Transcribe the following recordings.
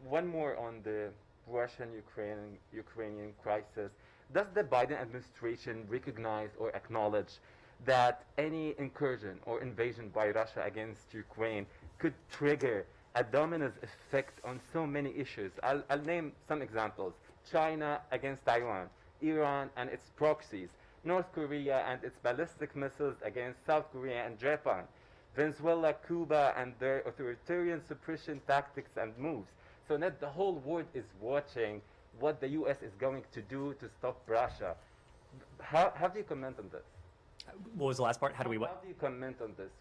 One more on the Russian-Ukrainian crisis. Does the Biden administration recognize or acknowledge that any incursion or invasion by Russia against Ukraine could trigger a dominoes effect on so many issues? I'll name some examples. China against Taiwan, Iran and its proxies, North Korea and its ballistic missiles against South Korea and Japan, Venezuela, Cuba and their authoritarian suppression tactics and moves. So Ned, the whole world is watching what the U.S. is going to do to stop Russia. How do you comment on this? What was the last part? How do you comment on this?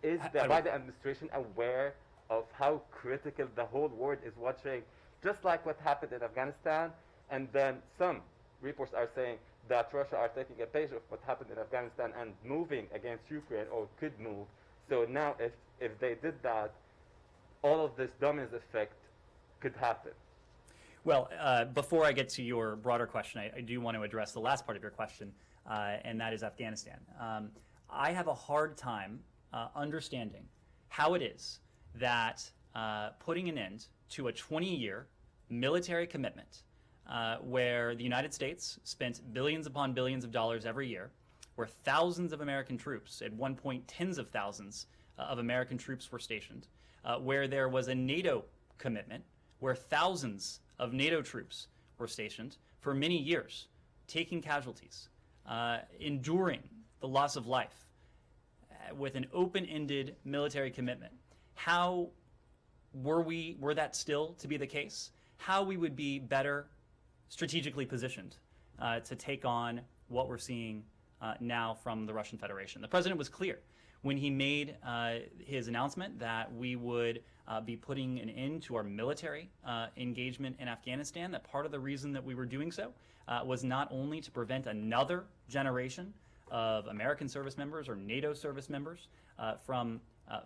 Is the Biden administration aware of how critical the whole world is watching, just like what happened in Afghanistan? And then some reports are saying that Russia are taking a page of what happened in Afghanistan and moving against Ukraine, or could move. So now if they did that, all of this dominoes effect could happen. Well, before I get to your broader question, I do want to address the last part of your question, and that is Afghanistan. I have a hard time understanding how it is that putting an end to a 20-year military commitment where the United States spent billions upon billions of dollars every year, where thousands of American troops, at one point tens of thousands of American troops were stationed, where there was a NATO commitment, where thousands of NATO troops were stationed for many years, taking casualties, enduring the loss of life, with an open-ended military commitment. How were that still to be the case? How we would be better strategically positioned to take on what we're seeing now from the Russian Federation. The president was clear when he made his announcement that we would be putting an end to our military engagement in Afghanistan, that part of the reason that we were doing so was not only to prevent another generation of American service members or NATO service members from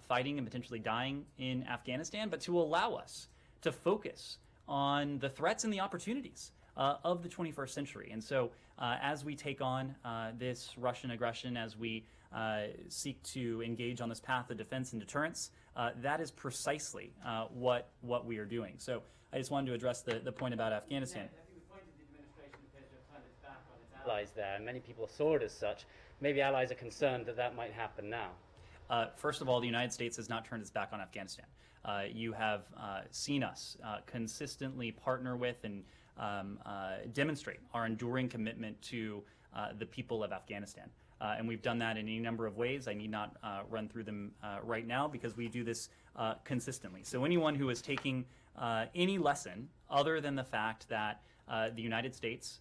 fighting and potentially dying in Afghanistan, but to allow us to focus on the threats and the opportunities of the 21st century. And so as we take on this Russian aggression, as we seek to engage on this path of defense and deterrence, that is precisely what we are doing. So I just wanted to address the point about Afghanistan. I think the point is the administration appears to have turned its back on its allies there, and many people saw it as such. Maybe allies are concerned that that might happen now. First of all, the United States has not turned its back on Afghanistan. You have seen us consistently partner with and demonstrate our enduring commitment to the people of Afghanistan. And we've done that in any number of ways. I need not run through them right now because we do this consistently. So anyone who is taking any lesson other than the fact that the United States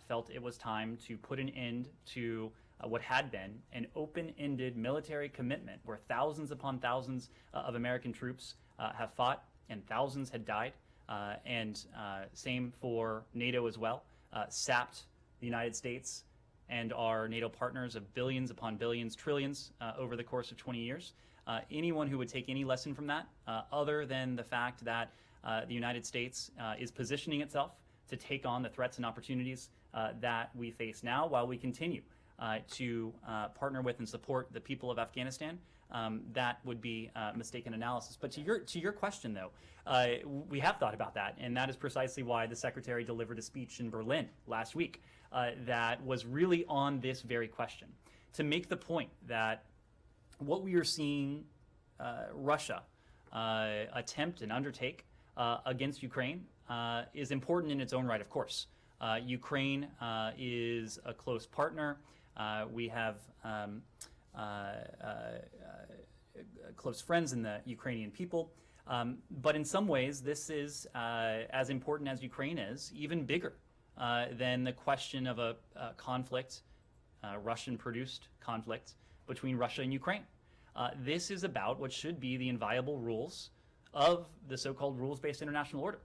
felt it was time to put an end to what had been an open-ended military commitment where thousands upon thousands of American troops have fought and thousands had died, and same for NATO as well, sapped the United States and our NATO partners of billions upon billions, trillions over the course of 20 years. Anyone who would take any lesson from that, other than the fact that the United States is positioning itself to take on the threats and opportunities that we face now while we continue to partner with and support the people of Afghanistan, that would be mistaken analysis. But to your question, though, we have thought about that, and that is precisely why the Secretary delivered a speech in Berlin last week that was really on this very question, to make the point that what we are seeing Russia attempt and undertake against Ukraine is important in its own right, of course. Ukraine is a close partner. We have close friends in the Ukrainian people. But in some ways, this is as important as Ukraine is, even bigger than the question of a conflict, Russian-produced conflict between Russia and Ukraine. This is about what should be the inviolable rules of the so-called rules-based international order.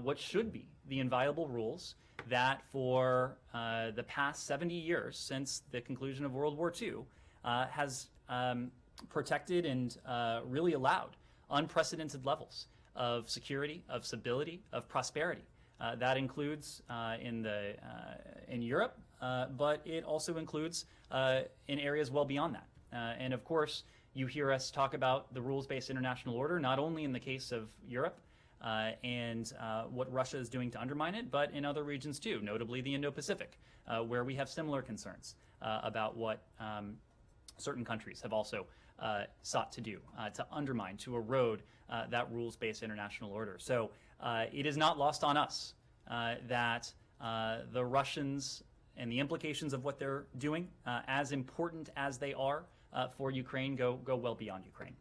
What should be the inviolable rules that for the past 70 years since the conclusion of World War II has protected and really allowed unprecedented levels of security, of stability, of prosperity. That includes in Europe, but it also includes in areas well beyond that. And of course, you hear us talk about the rules-based international order, not only in the case of Europe, and what Russia is doing to undermine it, but in other regions too, notably the Indo-Pacific, where we have similar concerns about what certain countries have also sought to do, to undermine, to erode that rules-based international order. So it is not lost on us that the Russians and the implications of what they're doing, as important as they are for Ukraine, go well beyond Ukraine.